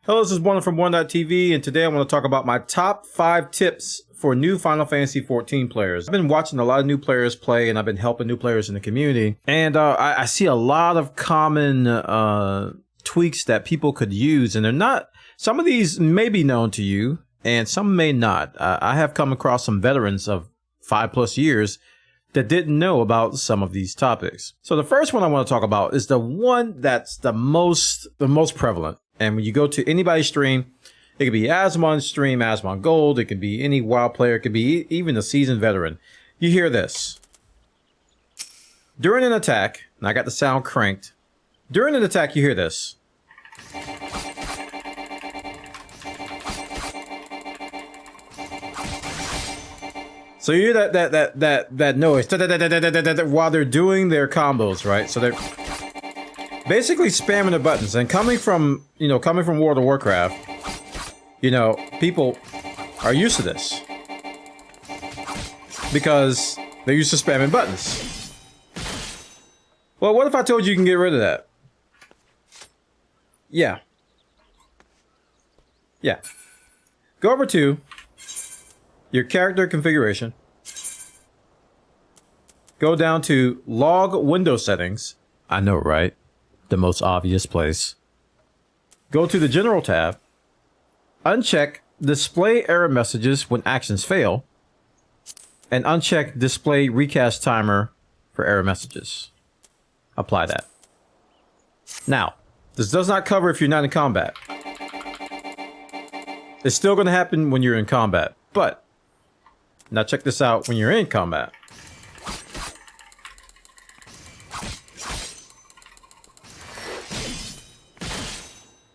Hello, this is Bwana from Bwana.tv, and today I want to talk about my top 5 tips for new Final Fantasy XIV players. I've been watching a lot of new players play, and I've been helping new players in the community, and I see a lot of common tweaks that people could use, and they're not. Some of these may be known to you, and some may not. I have come across some veterans of 5+ years that didn't know about some of these topics. So the first one I want to talk about is the one that's the most prevalent. And when you go to anybody's stream, it could be Asmon's stream, Asmon Gold, it could be any WoW player, it could be even a seasoned veteran. You hear this. During an attack, and I got the sound cranked. During an attack, you hear this. So you hear that noise while they're doing their combos, right? So they're basically spamming the buttons, and coming from World of Warcraft, people are used to this because they're used to spamming buttons. Well, what if I told you can get rid of that? Yeah. Go over to your character configuration. Go down to log window settings. I know, right? The most obvious place. Go to the General tab. Uncheck Display Error Messages when actions fail. And uncheck Display Recast Timer for error messages. Apply that. Now, this does not cover if you're not in combat. It's still going to happen when you're in combat. But, now check this out when you're in combat.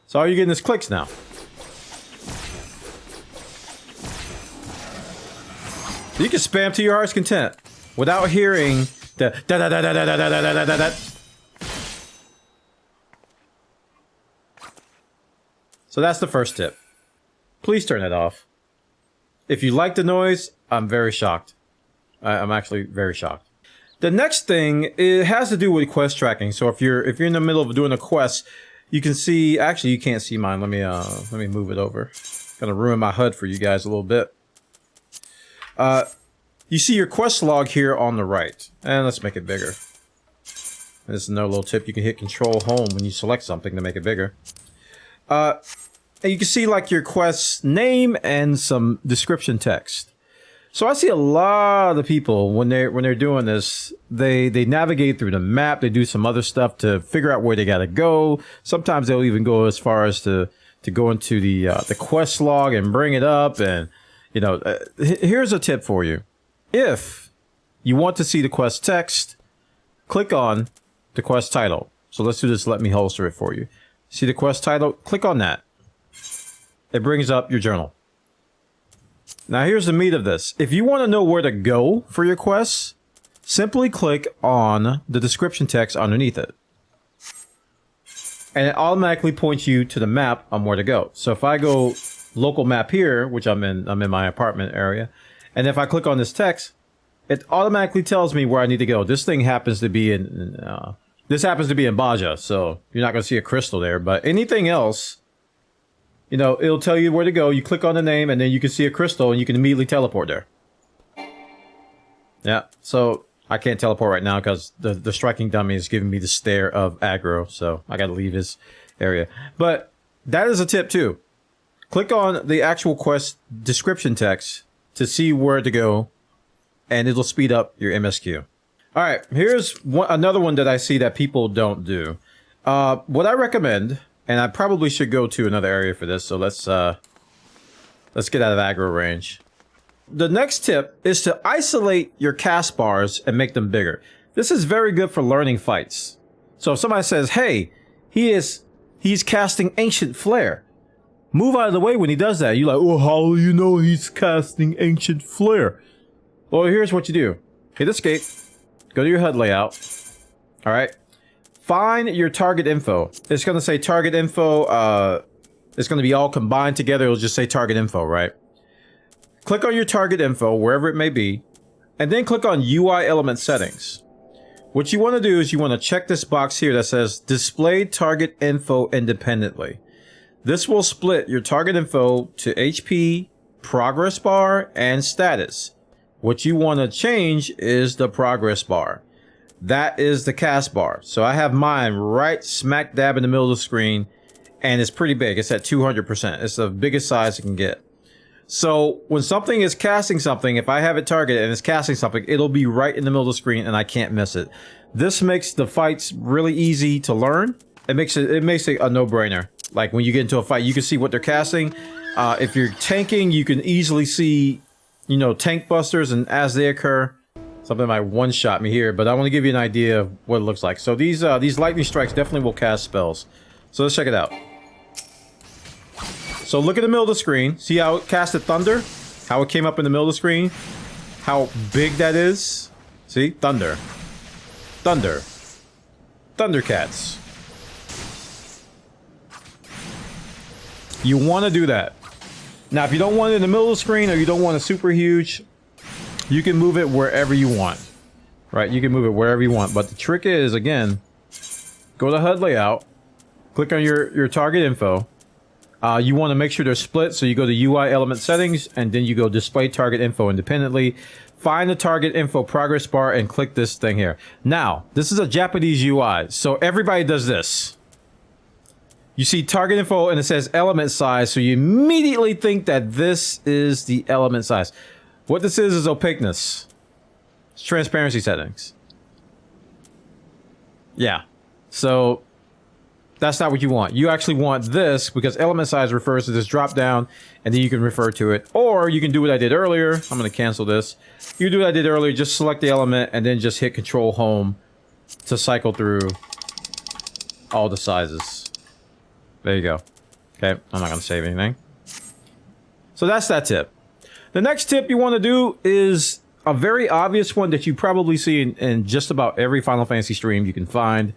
So all you're getting is clicks now. You can spam to your heart's content without hearing the da da da da da da da da da da da. So that's the first tip. Please turn it off. If you like the noise, I'm very shocked. I'm actually very shocked. The next thing, it has to do with quest tracking. So if you're in the middle of doing a quest, you can see, actually you can't see mine. Let me move it over. Gonna ruin my HUD for you guys a little bit. You see your quest log here on the right. And let's make it bigger. This is another little tip. You can hit Control Home when you select something to make it bigger. And you can see like your quest name and some description text. So I see a lot of people when they're doing this, they navigate through the map, they do some other stuff to figure out where they gotta go. Sometimes they'll even go as far as to go into the quest log and bring it up. And here's a tip for you: if you want to see the quest text, click on the quest title. So let's do this. Let me holster it for you. See the quest title? Click on that. It brings up your journal. Now here's the meat of this. If you want to know where to go for your quests, simply click on the description text underneath it. And it automatically points you to the map on where to go. So if I go local map here, which I'm in my apartment area, and if I click on this text, it automatically tells me where I need to go. This thing happens to be in Baja, so you're not going to see a crystal there, but anything else, it'll tell you where to go. You click on the name, and then you can see a crystal, and you can immediately teleport there. Yeah, so I can't teleport right now because the striking dummy is giving me the stare of aggro, so I got to leave his area. But that is a tip too. Click on the actual quest description text to see where to go, and it'll speed up your MSQ. All right, here's another one that I see that people don't do. What I recommend. And I probably should go to another area for this, so let's get out of aggro range. The next tip is to isolate your cast bars and make them bigger. This is very good for learning fights. So if somebody says, hey, he's casting Ancient Flare, move out of the way when he does that. You're like, oh, how do you know he's casting Ancient Flare? Well, here's what you do. Hit escape, go to your HUD layout, all right? Find your target info. It's going to say target info. It's going to be all combined together. It'll just say target info, right? Click on your target info, wherever it may be, and then click on UI element settings. What you want to do is you want to check this box here that says display target info independently. This will split your target info to HP, progress bar, and status. What you want to change is the progress bar. That is the cast bar. So I have mine right smack dab in the middle of the screen, and it's pretty big. It's at 200%. It's the biggest size it can get. So when something is casting something, if I have it targeted and it's casting something, it'll be right in the middle of the screen and I can't miss it. This makes the fights really easy to learn. It makes it a no-brainer. Like when you get into a fight, you can see what they're casting. If you're tanking, you can easily see, you know, tank busters, and as they occur, something might one-shot me here, but I want to give you an idea of what it looks like. So these lightning strikes definitely will cast spells. So let's check it out. So look at the middle of the screen. See how it casted thunder? How it came up in the middle of the screen? How big that is? See? Thunder. Thunder. Thundercats. You want to do that. Now, if you don't want it in the middle of the screen, or you don't want it super huge, you can move it wherever you want. Right? You can move it wherever you want. But the trick is, again, go to HUD layout, click on your target info. You want to make sure they're split, so you go to UI element settings, and then you go display target info independently. Find the target info progress bar and click this thing here. Now, this is a Japanese UI, so everybody does this. You see target info and it says element size, so you immediately think that this is the element size. What this is opaqueness. It's transparency settings. Yeah. So that's not what you want. You actually want this, because element size refers to this drop down, and then you can refer to it. Or you can do what I did earlier. I'm going to cancel this. You do what I did earlier, just select the element and then just hit Control Home to cycle through all the sizes. There you go. Okay, I'm not going to save anything. So that's that tip. The next tip you want to do is a very obvious one that you probably see in just about every Final Fantasy stream you can find.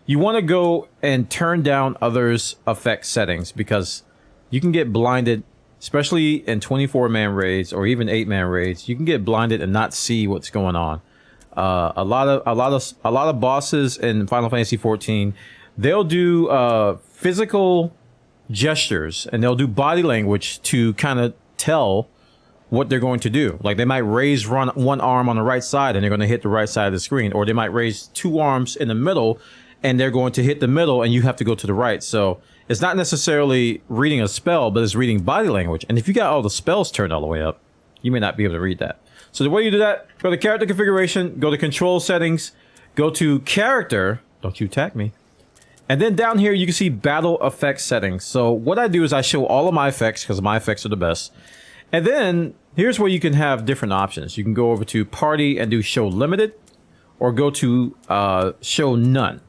You want to go and turn down others' effect settings, because you can get blinded, especially in 24-man raids or even 8-man raids. You can get blinded and not see what's going on. A lot of bosses in Final Fantasy 14, they'll do physical gestures, and they'll do body language to kind of tell what they're going to do. Like they might raise one arm on the right side and they're going to hit the right side of the screen, or they might raise two arms in the middle and they're going to hit the middle and you have to go to the right. So it's not necessarily reading a spell, but it's reading body language. And if you got all the spells turned all the way up, you may not be able to read that. So the way you do that, go to character configuration, go to control settings, go to character, don't you attack me. And then down here, you can see battle effects settings. So what I do is I show all of my effects, because my effects are the best. And then here's where you can have different options. You can go over to party and do show limited, or go to show none.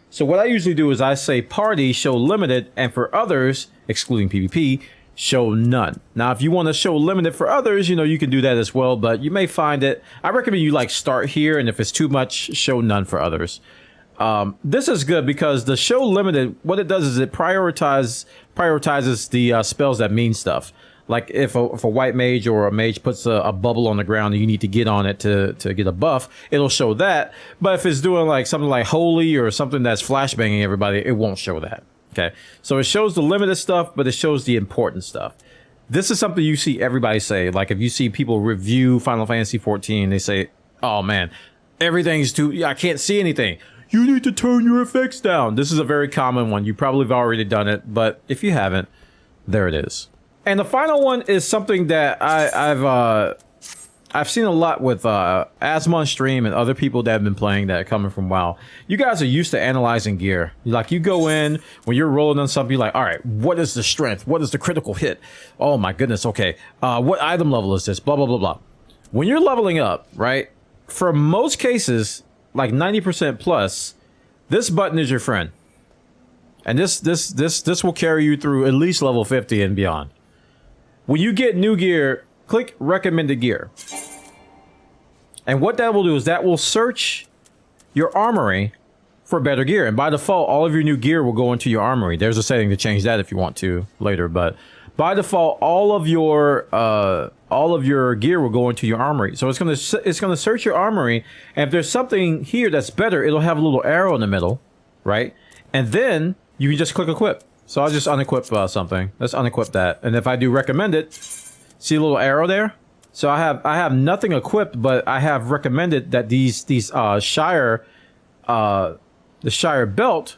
So what I usually do is I say party, show limited, and for others, excluding PvP, show none. Now, if you want to show limited for others, you know, you can do that as well, but you may find it, I recommend you like start here, and if it's too much, show none for others. This is good because the show limited, what it does is it prioritizes the spells that mean stuff. Like if a white mage or a mage puts a bubble on the ground and you need to get on it to get a buff, it'll show that. But if it's doing like something like holy or something that's flashbanging everybody, it won't show that. Okay, so it shows the limited stuff, but it shows the important stuff. This is something you see everybody say. Like if you see people review Final Fantasy 14, they say, "Oh man, everything's too. I can't see anything. You need to turn your effects down." This is a very common one. You probably have already done it, but if you haven't, there it is. And the final one is something that I've seen a lot with Asma on stream and other people that have been playing that are coming from WoW. You guys are used to analyzing gear. Like you go in when you're rolling on something, you're like, all right, what is the strength? What is the critical hit? Oh my goodness, okay. What item level is this? Blah, blah, blah, blah. When you're leveling up, right? For most cases, like 90% plus, this button is your friend. And this will carry you through at least level 50 and beyond. When you get new gear, click recommended gear. And what that will do is that will search your armory for better gear. And by default, all of your new gear will go into your armory. There's a setting to change that if you want to later, but by default, all of your gear will go into your armory. So it's gonna search your armory, and if there's something here that's better, it'll have a little arrow in the middle, right? And then you can just click equip. So I'll just unequip something. Let's unequip that. And if I do recommend it, see a little arrow there? So I have nothing equipped, but I have recommended that these Shire, the Shire belt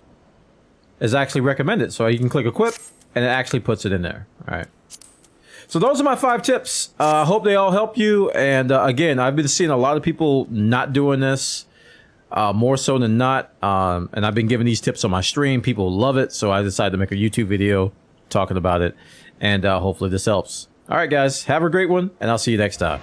is actually recommended. So you can click equip and it actually puts it in there. All right. So those are my 5 tips. I hope they all help you. And again, I've been seeing a lot of people not doing this. More so than not, and I've been giving these tips on my stream. People love it, so I decided to make a YouTube video talking about it, and hopefully this helps. All right, guys, have a great one, and I'll see you next time.